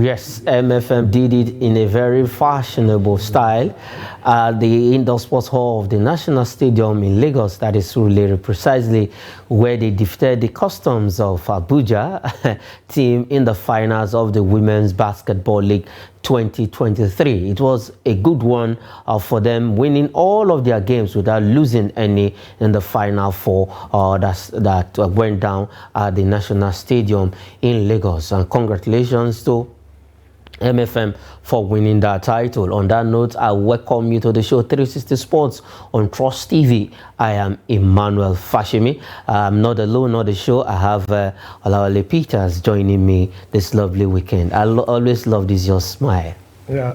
Yes, MFM did it in a very fashionable style at the Indoor Sports Hall of the National Stadium in Lagos, that is Surulere, precisely where they defeated the Customs of Abuja team in the finals of the Women's Basketball League 2023. It was a good one for them, winning all of their games without losing any in the final four that went down at the National Stadium in Lagos. And congratulations to MFM for winning that title. On that note, I welcome you to the show 360 Sports on Trust TV. I am Emmanuel Fashimi. I'm not alone on the show. I have Olawale Peters joining me this lovely weekend. I always love this, your smile. Yeah,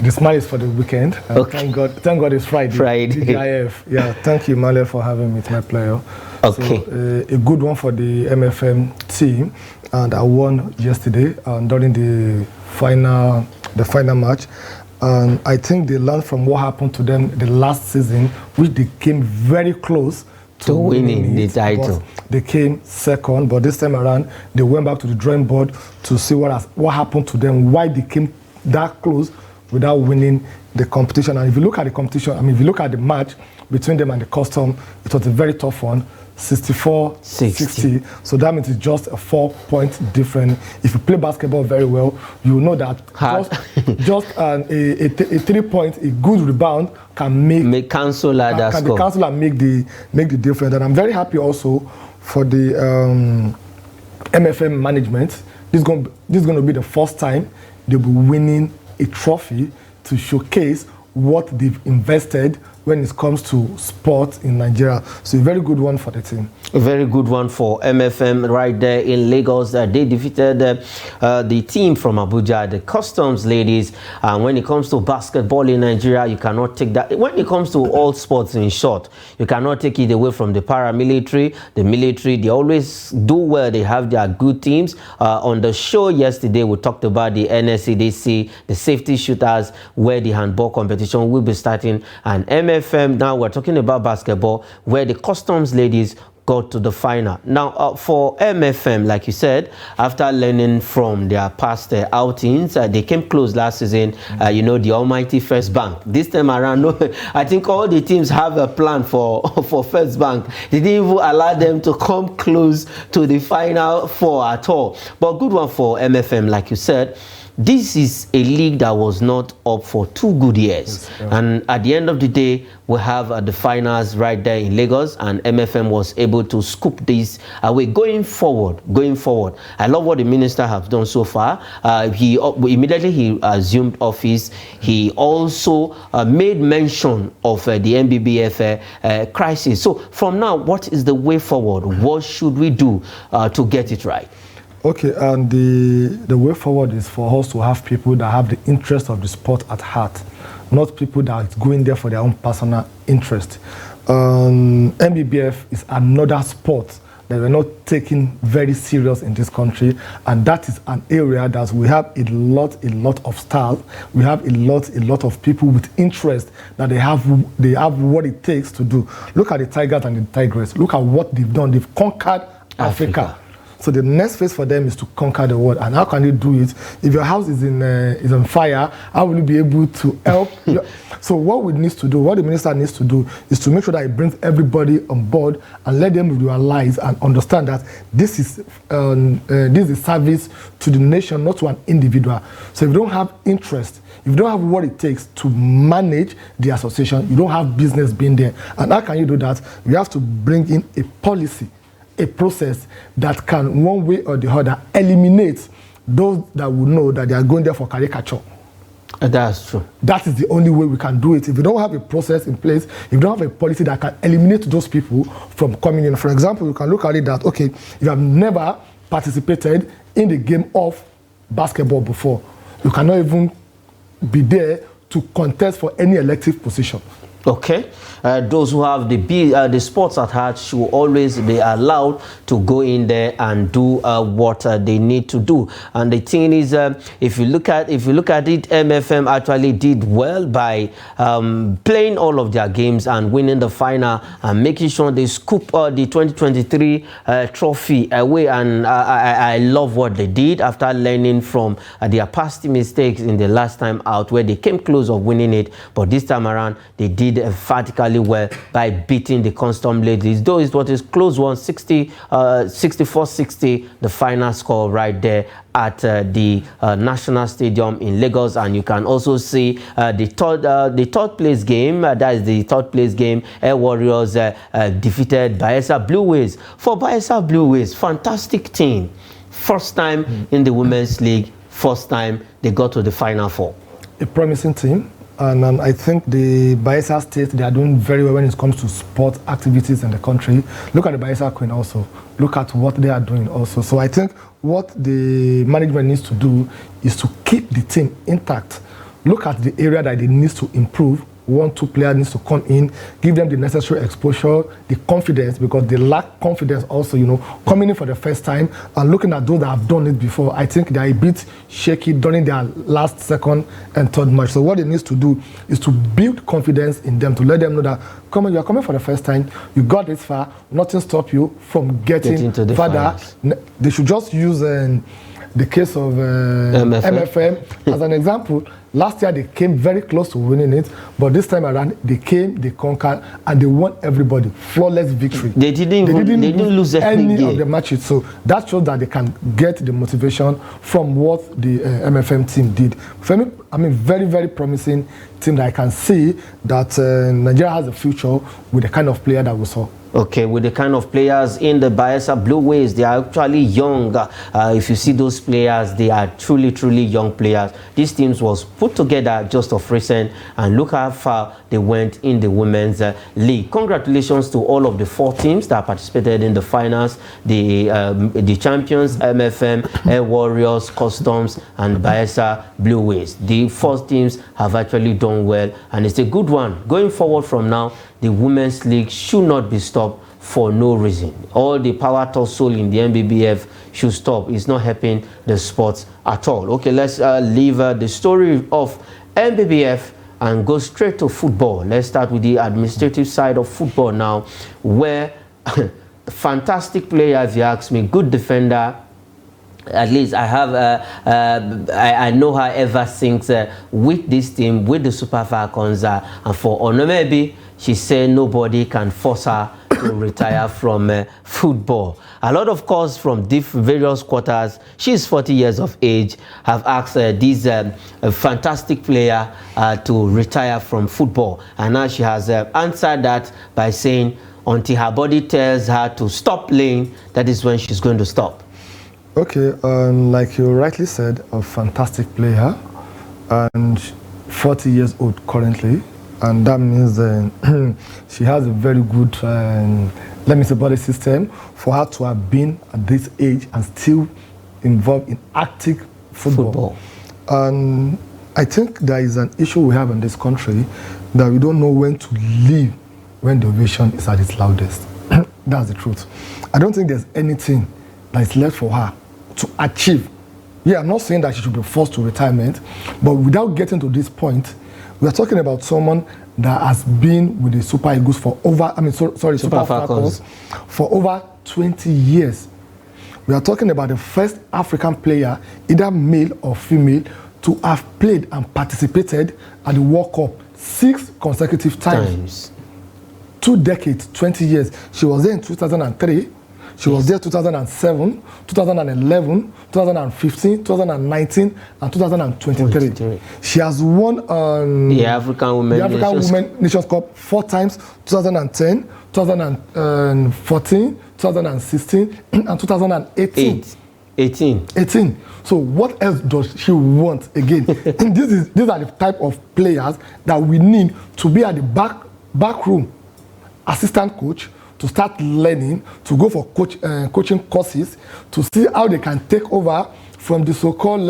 the smile is for the weekend. Okay. Thank God it's Friday. Friday. Yeah, thank you, Emmanuel, for having me. It's my pleasure. Okay. So, a good one for the MFM team, and I won yesterday during the final match. And I think they learned from what happened to them the last season, which they came very close to winning the title. They came second, but this time around they went back to the drawing board to see what happened to them, why they came that close without winning the competition. And if you look at the competition, if you look at the match between them and the Custom, it was a very tough one, 64-60. So that means it's just a 4-point difference. If you play basketball very well, you know that just a 3-point, a good rebound can cancel and make the difference. And I'm very happy also for the MFM management. This is going to be the first time they'll be winning a trophy to showcase what they've invested when it comes to sports in Nigeria. So a very good one for the team. A very good one for MFM right there in Lagos. They defeated the team from Abuja, the Customs ladies. And when it comes to basketball in Nigeria, you cannot take that. When it comes to all sports, in short, you cannot take it away from the paramilitary, the military. They always do well. They have their good teams. On the show yesterday, we talked about the NSCDC, the safety shooters, where the handball competition will be starting. And MFM, now we're talking about basketball, where the Customs ladies got to the final. Now, for MFM, like you said, after learning from their past outings, they came close last season, the almighty First Bank. This time around, I think all the teams have a plan for First Bank. They didn't even allow them to come close to the final four at all. But good one for MFM, like you said. This is a league that was not up for 2 good years. Yes, yeah. And at the end of the day, we have the finals right there in Lagos, and MFM was able to scoop this away going forward. I love what the minister has done so far. He immediately assumed office. He also made mention of the MBBF crisis. So from now, what is the way forward? What should we do to get it right? Okay, and the way forward is for us to have people that have the interest of the sport at heart, not people that are going there for their own personal interest. MBBF is another sport that we're not taking very serious in this country, and that is an area that we have a lot of staff. We have a lot of people with interest that they have what it takes to do. Look at the Tigers and the Tigresses. Look at what they've done. They've conquered Africa. So the next phase for them is to conquer the world. And how can you do it? If your house is on fire, how will you be able to help? So what we need to do, what the minister needs to do, is to make sure that he brings everybody on board and let them realize and understand that this is service to the nation, not to an individual. So if you don't have interest, if you don't have what it takes to manage the association, you don't have business being there. And how can you do that? You have to bring in a policy, a process that can, one way or the other, eliminate those that will know that they are going there for caricature. That's true. That is the only way we can do it. If you don't have a process in place, if you don't have a policy that can eliminate those people from coming in. For example, you can look at it that, okay, if you have never participated in the game of basketball before, you cannot even be there to contest for any elective position. Okay, those who have the sports at heart should always be allowed to go in there and do what they need to do. And the thing is, if you look at it, MFM actually did well by playing all of their games and winning the final and making sure they scoop the 2023 trophy away. And I love what they did after learning from their past mistakes in the last time out, where they came close of winning it, but this time around they did emphatically well by beating the Custom ladies. Though it was a close one, 64-60, the final score right there at the National Stadium in Lagos. And you can also see the third place game. That is the third place game. Air Warriors defeated Bayelsa Blue Waves. For Bayelsa Blue Waves, fantastic team. First time in the Women's League. First time they got to the Final Four. A promising team. And I think the Bayelsa State, they are doing very well when it comes to sport activities in the country. Look at the Bayelsa Queen also. Look at what they are doing also. So I think what the management needs to do is to keep the team intact. Look at the area that they need to improve. 1-2 players needs to come in, give them the necessary exposure, the confidence, because they lack confidence also, coming in for the first time and looking at those that have done it before. I think they are a bit shaky during their last, second and third match. So what they need to do is to build confidence in them, to let them know that, come on, you are coming for the first time, you got this far, nothing stop you from getting further. Finals. They should just use the case of MFM as an example. Last year they came very close to winning it, but this time around they came, they conquered, and they won everybody. Flawless victory. They didn't lose any of the matches. So that shows that they can get the motivation from what the MFM team did. For me, I mean, very, very promising team that I can see that Nigeria has a future with the kind of player that we saw. Okay, with the kind of players in the Bayelsa Blue Waves, they are actually young. If you see those players, they are truly, truly young players. These teams was put together just of recent, and look how far they went in the Women's League. Congratulations to all of the 4 teams that participated in the finals, the champions, MFM, Air Warriors, Customs, and Bayelsa Blue Waves. The 4 teams have actually done well, and it's a good one. Going forward from now, the Women's League should not be stopped for no reason. All the power tussle in the MBBF should stop. It's not helping the sports at all. Okay, let's leave the story of MBBF and go straight to football. Let's start with the administrative side of football now, where fantastic player, if you ask me, good defender. At least I have, I know her ever since with this team, with the Super Falcons, and for Onomebi, she said nobody can force her to retire from football. A lot of calls from various quarters. She's 40 years of age, have asked this fantastic player to retire from football. And now she has answered that by saying until her body tells her to stop playing, that is when she's going to stop. Okay, like you rightly said, a fantastic player and 40 years old currently. And that means she has a very good, let me say, body system for her to have been at this age and still involved in active football. And I think there is an issue we have in this country that we don't know when to leave when the ovation is at its loudest. That's the truth. I don't think there's anything that is left for her to achieve. Yeah, I'm not saying that she should be forced to retirement, but without getting to this point, we are talking about someone that has been with the Super Eagles for over, Super Falcons for over 20 years. We are talking about the first African player, either male or female, to have played and participated at the World Cup 6 consecutive times. 2 decades, 20 years. She was there in 2003. She was there 2007, 2011, 2015, 2019, and 2023. She has won the African Women Nations Cup 4 times, 2010, 2014, 2016, and 2018. 18. So what else does she want again? These are the type of players that we need to be at the back room, assistant coach, to start learning, to go for coaching courses, to see how they can take over from the so-called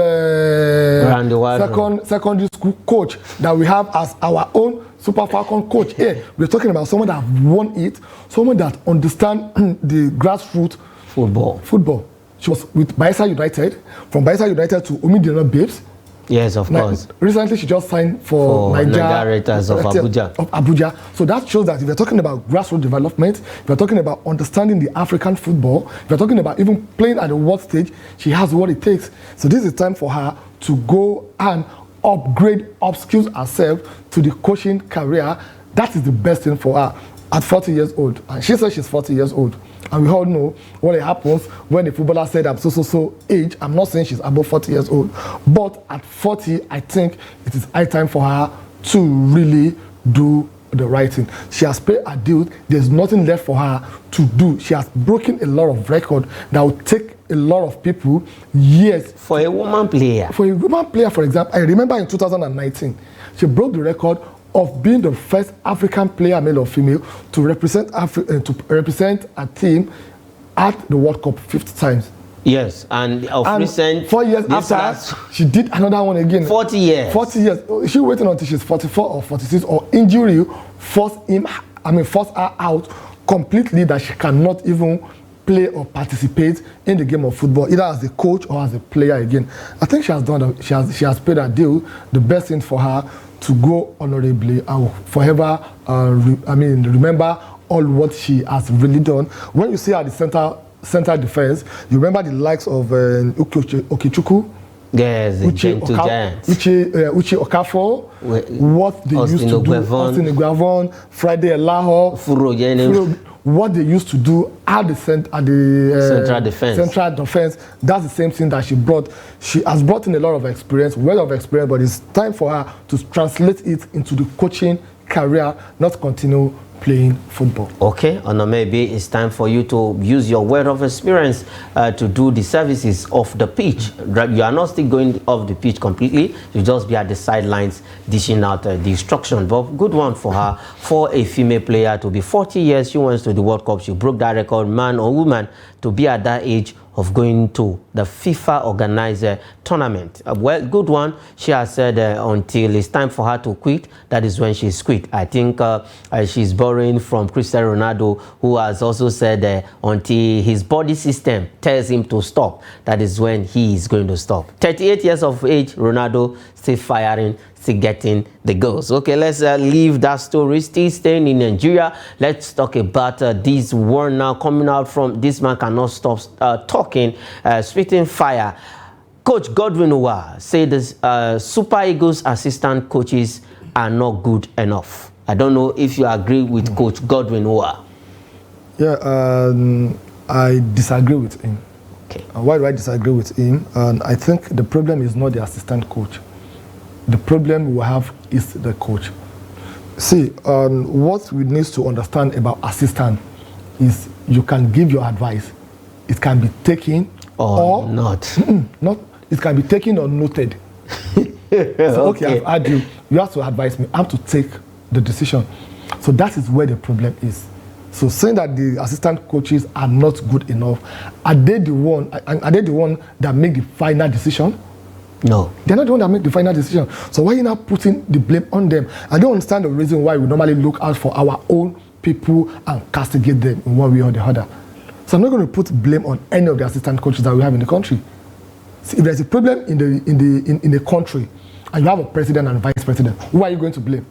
secondary school coach that we have as our own Super Falcon coach. Here, we're talking about someone that won it, someone that understands the grassroots football. She was with Bayelsa United, from Bayelsa United to Omidiyana Babes. Yes, of course. Recently, she just signed for Nigeria Raiders of Abuja. So that shows that if you're talking about grassroots development, if you're talking about understanding the African football, if you're talking about even playing at the world stage, she has what it takes. So this is time for her to go and upskills herself to the coaching career. That is the best thing for her at 40 years old. And she says she's 40 years old. And we all know what happens when the footballer said I'm so age. I'm not saying she's above 40 years old. But at 40, I think it is high time for her to really do the right thing. She has paid her dues. There's nothing left for her to do. She has broken a lot of records that will take a lot of people years. For a woman player? For a woman player, for example, I remember in 2019, she broke the record of being the first African player, male or female, to represent a team at the World Cup 50 times. Yes, and recent 4 years after, she did another one again. 40 years. 40 years. She waiting until she's 44 or 46, or injury forced her out completely, that she cannot even play or participate in the game of football, either as a coach or as a player again. I think she has done. She has paid her due. The best thing for her to go honorably and forever. Remember all what she has really done. When you see her at the center defense, you remember the likes of Okechukwu. Yes, the gentle giant. Uche Okafor. What they used to do. Austin Iguavon, Friday Elaho. Furo. What they used to do at the central defense, that's the same thing that she brought. She has brought in a lot of experience, but it's time for her to translate it into the coaching career, not continue playing football. Okay, and maybe it's time for you to use your wealth of experience to do the services of the pitch. You are not still going off the pitch completely. You just be at the sidelines dishing out the instruction. But good one for her, for a female player to be 40 years. She went to the World Cup. She broke that record, man or woman, to be at that age of going to the FIFA organizer tournament. Well, good one. She has said until it's time for her to quit, that is when she's quit. I think she's borrowing from Cristiano Ronaldo, who has also said until his body system tells him to stop, that is when he is going to stop. 38 years of age, Ronaldo still firing, still getting the goals. Okay, let's leave that story. Still staying in Nigeria, let's talk about this war now coming out from this man cannot stop talking, spitting fire. Coach Godwin Owa said the Super Eagles assistant coaches are not good enough. I don't know if you agree with Coach Godwin Owa. Yeah, I disagree with him. Okay. Why do I disagree with him? I think the problem is not the assistant coach. The problem we have is the coach. See, what we need to understand about assistant is you can give your advice. It can be taken or not. Not. It can be taken or noted. So, okay, I've had you. You have to advise me. I have to take the decision. So that is where the problem is. So saying that the assistant coaches are not good enough, are they the one that make the final decision? No. They're not the one that make the final decision. So why are you now putting the blame on them? I don't understand the reason why we normally look out for our own people and castigate them in one way or the other. So I'm not going to put blame on any of the assistant coaches that we have in the country. See, if there's a problem in the country and you have a president and vice president, who are you going to blame?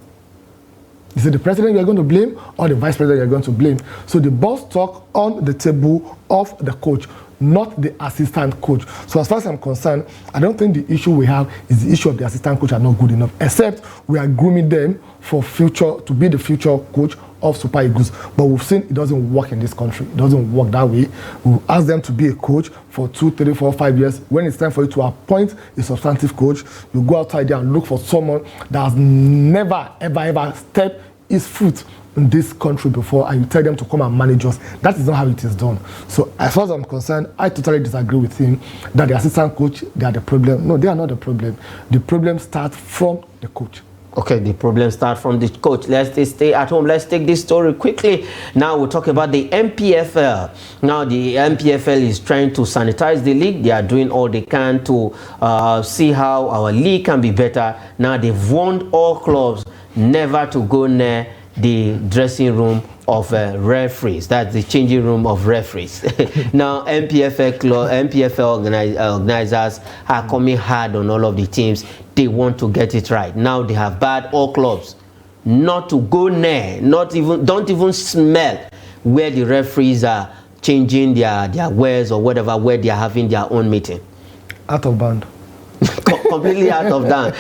Is it the president you're going to blame or the vice president you're going to blame? So the boss talk on the table of the coach, not the assistant coach. So as far as I'm concerned, I don't think the issue we have is the issue of the assistant coach are not good enough, except we are grooming them for to be the future coach of Super Eagles. But we've seen it doesn't work in this country. It doesn't work that way. We ask them to be a coach for 2, 3, 4, 5 years. When it's time for you to appoint a substantive coach, you go outside there and look for someone that has never, ever stepped his foot in this country before, and you tell them to come and manage us. That is not how it is done. So as far as I'm concerned, I totally disagree with him that the assistant coach, they are the problem. No, they are not the problem. The problem starts from the coach. Okay, the problem starts from the coach. Let's stay at home. Let's take this story quickly. Now we'll talk about the MPFL. Now the MPFL is trying to sanitize the league. They are doing all they can to see how our league can be better. Now they've warned all clubs never to go near the dressing room of referees. That's the changing room of referees. Now, MPFL organizers are coming hard on all of the teams. They want to get it right. Now they have barred all clubs not to go near, don't even smell where the referees are changing their wares or whatever, where they are having their own meeting. Out of band. Completely out of band.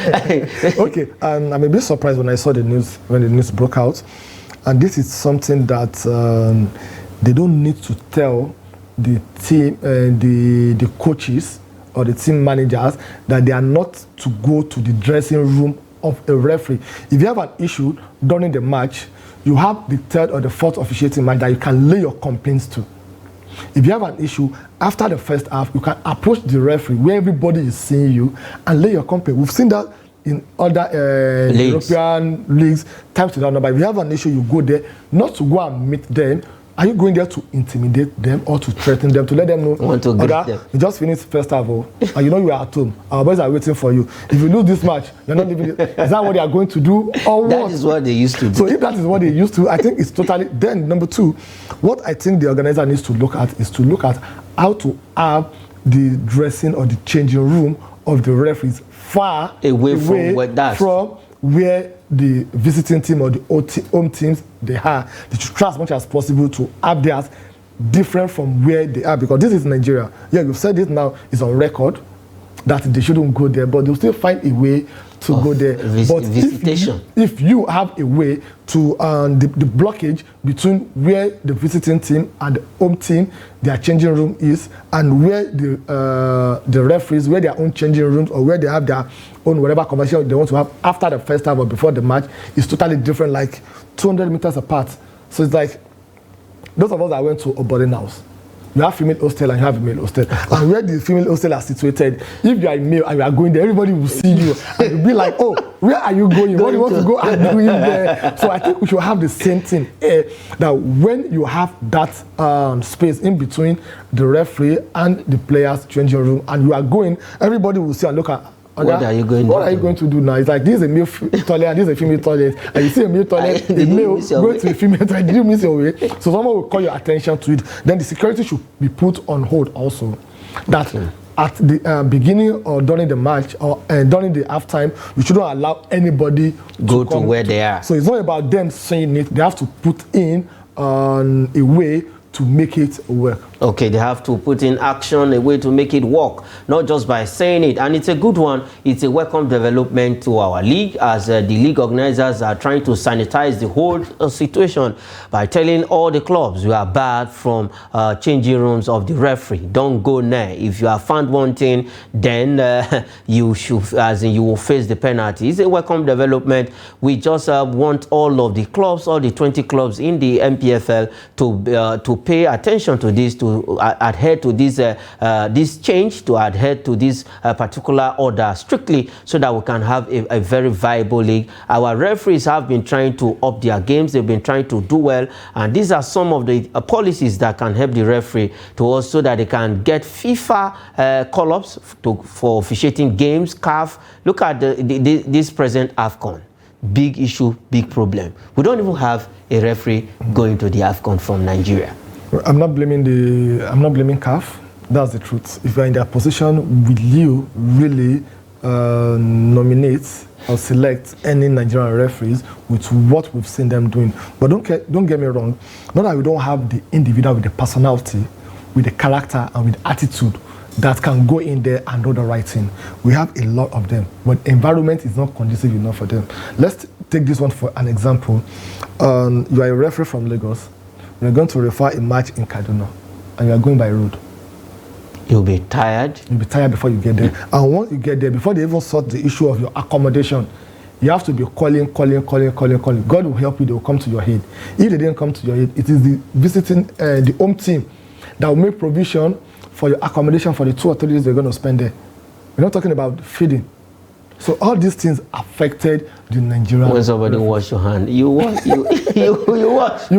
Okay, and I'm a bit surprised when I saw the news, when the news broke out. And this is something that they don't need to tell the team, the coaches or the team managers that they are not to go to the dressing room of a referee. If you have an issue during the match, you have the third or the fourth officiating match that you can lay your complaints to. If you have an issue after the first half, you can approach the referee where everybody is seeing you and lay your complaint. We've seen that in other European leagues, times to that number. If you have an issue, you go there, not to go and meet them. Are you going there to intimidate them or to threaten them, to let them know, want to greet them? You just finished first half, and you know you are at home. Our boys are waiting for you. If you lose this match, you're not leaving. Is that what they are going to do, or what? That is what they used to do. So if that is what they used to, I think it's totally. Then number two, what I think the organizer needs to look at is to look at how to have the dressing or the changing room of the referees far away from where the visiting team or the home teams they are. They should try as much as possible to have theirs different from where they are, because this is Nigeria. Yeah, you've said it now, it's on record that they shouldn't go there, but they'll still find a way to go there. But visitation. If you have a way to the blockage between where the visiting team and the home team, their changing room is, and where the referees, where their own changing rooms or where they have their own whatever commercial they want to have after the first half or before the match, is totally different, like 200 meters apart. So it's like those of us that went to a boarding house. You have female hostel and you have a male hostel. And where the female hostel are situated, if you are a male and you are going there, everybody will see you and you'll be like, oh, where are you going? What do you want to go and do in there? So I think we should have the same thing, that when you have that space in between the referee and the players' changing room, and you are going, everybody will see and look at, what are you going to do now? It's like, this is a male toilet and this is a female toilet. And you see a male toilet, a male going to a female toilet. Did you miss your way? So someone will call your attention to it. Then the security should be put on hold also. That at the beginning or during the match or during the halftime, you shouldn't allow anybody go to where they are. So it's not about them saying it. They have to put in a way to make it work. Okay, they have to put in action, a way to make it work, not just by saying it. And it's a good one. It's a welcome development to our league, as the league organizers are trying to sanitize the whole situation by telling all the clubs you are barred from changing rooms of the referee. Don't go there. If you are found wanting, then you should, as in you will face the penalty. It's a welcome development. We just want all of the clubs, all the 20 clubs in the MPFL to pay attention to this, to adhere to this this change, to adhere to this particular order strictly, so that we can have a very viable league. Our referees have been trying to up their games. They've been trying to do well, and these are some of the policies that can help the referee to also, that they can get FIFA call-ups for officiating games. CAF, look at this present AFCON. Big issue, big problem. We don't even have a referee going to the AFCON from Nigeria. I'm not blaming CAF. That's the truth. If you're in their position, will you really nominate or select any Nigerian referees with what we've seen them doing? But don't get me wrong. Not that we don't have the individual with the personality, with the character, and with the attitude that can go in there and do the right thing. We have a lot of them, but environment is not conducive enough for them. Let's take this one for an example. You are a referee from Lagos. You're going to refer a match in Kaduna, and you are going by road. You'll be tired. You'll be tired before you get there. And once you get there, before they even sort the issue of your accommodation, you have to be calling. God will help you. They will come to your head. If they didn't come to your head, it is the visiting, the home team that will make provision for your accommodation for the 2 or 3 days they're going to spend there. We're not talking about feeding. So all these things affected the Nigerian. When somebody wash your hand, you wash. You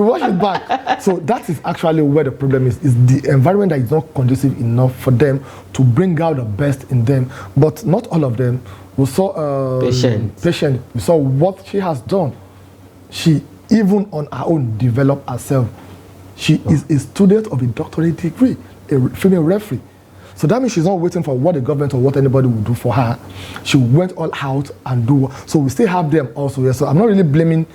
wash it back. So that is actually where the problem is the environment that is not conducive enough for them to bring out the best in them. But not all of them We saw Patient. We saw what she has done. She, even on her own, developed herself. She is a student of a doctorate degree, a female referee. So that means she's not waiting for what the government or what anybody will do for her. She went all out and do. So we still have them also here. So I'm not really blaming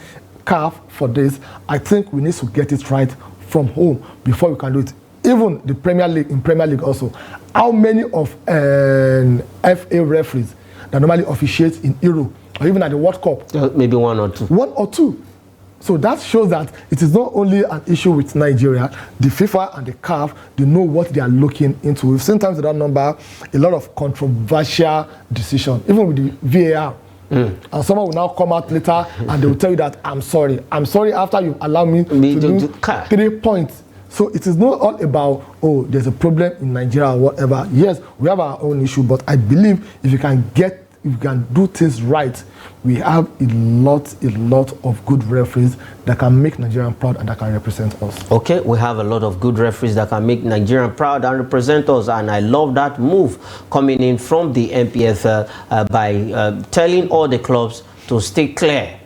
CAF for this. I think we need to get it right from home before we can do it. Even the Premier League, in Premier League also, how many of FA referees that normally officiate in Euro or even at the World Cup? Maybe one or two. One or two. So that shows that it is not only an issue with Nigeria, the FIFA and the CAF, they know what they are looking into. We've seen times with that number, a lot of controversial decisions, even with the VAR. And someone will now come out later and they will tell you that, I'm sorry after you allow me to lose 3 points. So it is not all about, oh, there's a problem in Nigeria or whatever. Yes, we have our own issue, but I believe if you can do things right, we have a lot of good referees that can make Nigerian proud and that can represent us. Okay, we have a lot of good referees that can make Nigerian proud and represent us, and I love that move coming in from the MPFL by telling all the clubs to stay clear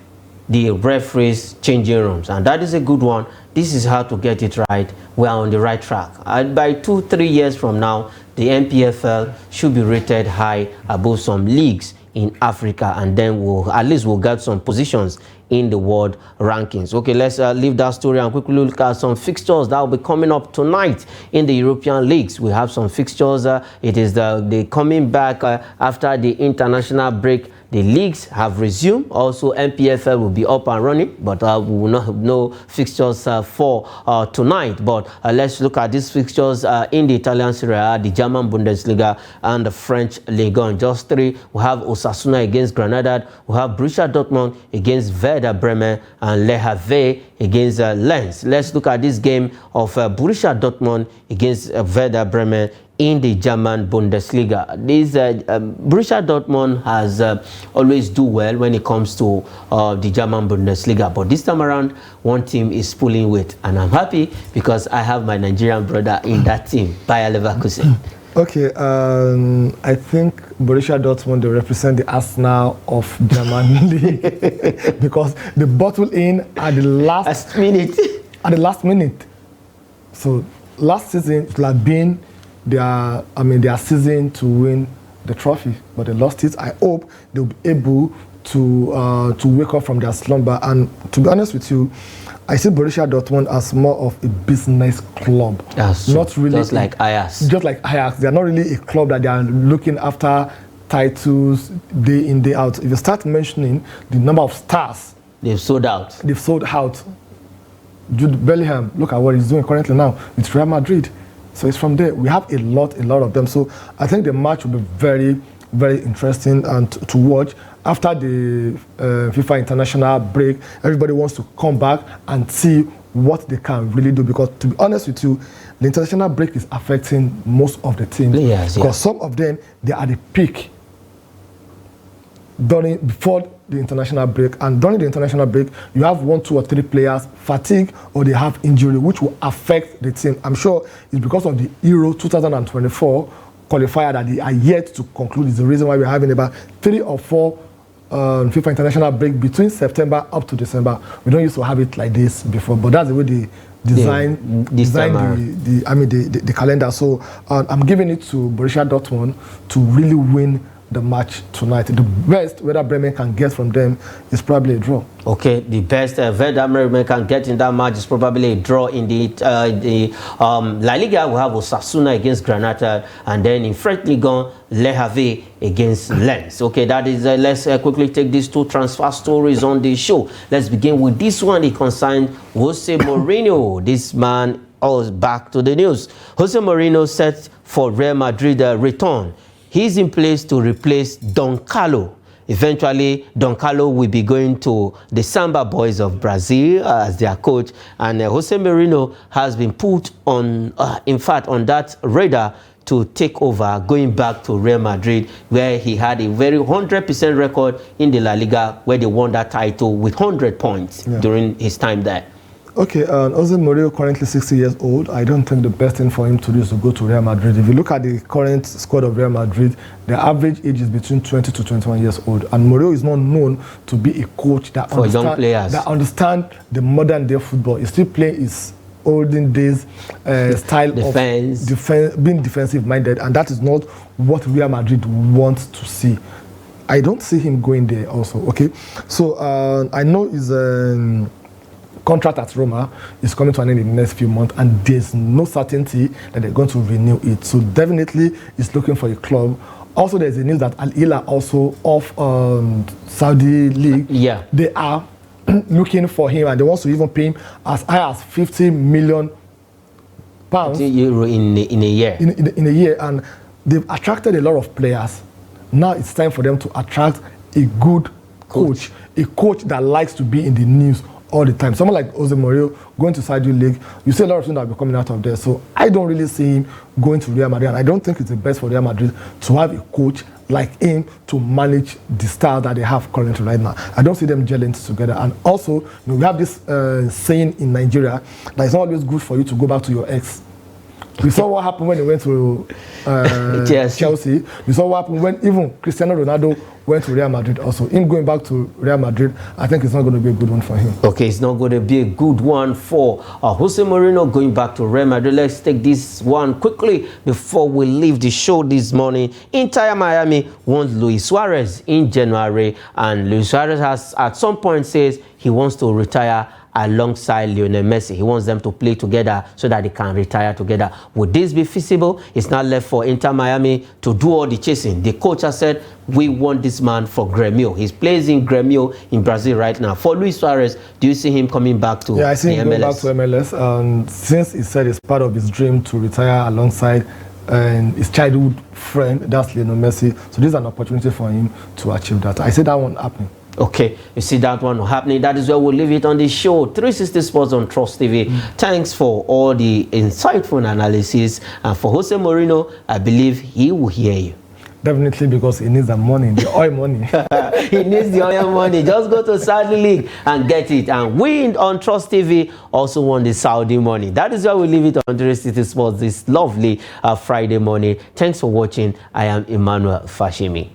the referees changing rooms, and that is a good one. This is how to get it right. We are on the right track. By 2-3 years from now, the MPFL should be rated high above some leagues in Africa, and then we'll get some positions in the world rankings. Okay, let's leave that story and quickly look at some fixtures that will be coming up tonight in the European leagues. We have some fixtures. It is the coming back after the international break. The leagues have resumed. Also, MPFL will be up and running, but we will not have no fixtures for tonight. But let's look at these fixtures in the Italian Serie A, the German Bundesliga, and the French Ligue 1. Just three. We have Osasuna against Granada. We have Borussia Dortmund against Werder Bremen, and Le Havre against Lens. Let's look at this game of Borussia Dortmund against Werder Bremen in the German Bundesliga. This Borussia Dortmund has always do well when it comes to the German Bundesliga, but this time around one team is pulling weight, and I'm happy because I have my Nigerian brother in that team, Bayer Leverkusen. Okay, I think Borussia Dortmund, they represent the Arsenal of German league because they bottled in at the last minute. At the last minute. So last season it would have been their season to win the trophy, but they lost it. I hope they'll be able to wake up from their slumber. And to be honest with you, I see Borussia Dortmund as more of a business club. That's not really just like Ajax. Just like Ajax, they are not really a club that they are looking after titles day in, day out. If you start mentioning the number of stars they've sold out. Jude Bellingham, look at what he's doing currently now with Real Madrid. So it's from there. We have a lot of them. So I think the match will be very, very interesting and to watch. After the FIFA international break, everybody wants to come back and see what they can really do. Because to be honest with you, the international break is affecting most of the teams. Yes, because some of them, they are at the peak before the international break, and during the international break you have 1, 2 or 3 players fatigue or they have injury which will affect the team. I'm sure it's because of the Euro 2024 qualifier that they are yet to conclude is the reason why we're having about 3 or 4 FIFA international break between September up to December. We don't used to have it like this before, but that's the way they design the calendar. So I'm giving it to Borussia Dortmund to really win the match tonight. The best Werder Bremen can get from them is probably a draw. Okay, the best Werder Bremen can get in that match is probably a draw. In the La Liga, we have Osasuna against Granada, and then in French Ligue 1, Le Havre against Lens. Okay, that is. Let's quickly take these 2 transfer stories on the show. Let's begin with this one. It concerns Jose Mourinho. This man is back to the news. Jose Mourinho set for Real Madrid return. He's in place to replace Don Carlo. Eventually, Don Carlo will be going to the Samba Boys of Brazil as their coach, and Jose Mourinho has been put on, in fact, on that radar to take over, going back to Real Madrid, where he had a very 100% record in the La Liga, where they won that title with 100 points during his time there. Okay, Jose Mourinho currently 60 years old. I don't think the best thing for him to do is to go to Real Madrid. If you look at the current squad of Real Madrid, the average age is between 20 to 21 years old. And Mourinho is not known to be a coach that understands the modern day football. He's still playing his olden days style defense. of being defensive minded, and that is not what Real Madrid wants to see. I don't see him going there also. Okay, so I know his contract at Roma is coming to an end in the next few months, and there's no certainty that they're going to renew it. So definitely he's looking for a club. Also, there's a news that Al Hilal also of Saudi League. Yeah, they are looking for him, and they want to even pay him as high as 50 million pounds euro in a year. In a year, and they've attracted a lot of players. Now it's time for them to attract a good coach, a coach that likes to be in the news all the time. Someone like Jose Mourinho going to Saudi League, you see a lot of things that will be coming out of there. So I don't really see him going to Real Madrid, and I don't think it's the best for Real Madrid to have a coach like him to manage the style that they have currently right now. I don't see them gelling together. And also, we have this saying in Nigeria that it's not always good for you to go back to your ex. We saw what happened when he went to Chelsea. We saw what happened when even Cristiano Ronaldo went to Real Madrid also. Him going back to Real Madrid, I think it's not going to be a good one for him. Okay, it's not going to be a good one for Jose Mourinho going back to Real Madrid. Let's take this one quickly before we leave the show this morning. Inter Miami wants Luis Suarez in January, and Luis Suarez has at some point says he wants to retire alongside Lionel Messi. He wants them to play together so that they can retire together. Would this be feasible? It's not left for Inter Miami to do all the chasing. The coach has said, we want this man for Grêmio. He's plays in Grêmio in Brazil right now. For Luis Suarez, do you see him coming back to MLS? Yeah, I see him going back to MLS. Since he said it's part of his dream to retire alongside his childhood friend, that's Lionel Messi. So this is an opportunity for him to achieve that. I see that one happening. Okay, you see that one happening. That is where we'll leave it on the show. 360 Sports on Trust TV. Thanks for all the insightful analysis. And for Jose Mourinho, I believe he will hear you. Definitely, because he needs the money, the oil money. He needs the oil money. Just go to Saudi League and get it. And we on Trust TV also want the Saudi money. That is why we leave it on 360 Sports this lovely Friday morning. Thanks for watching. I am Emmanuel Fashimi.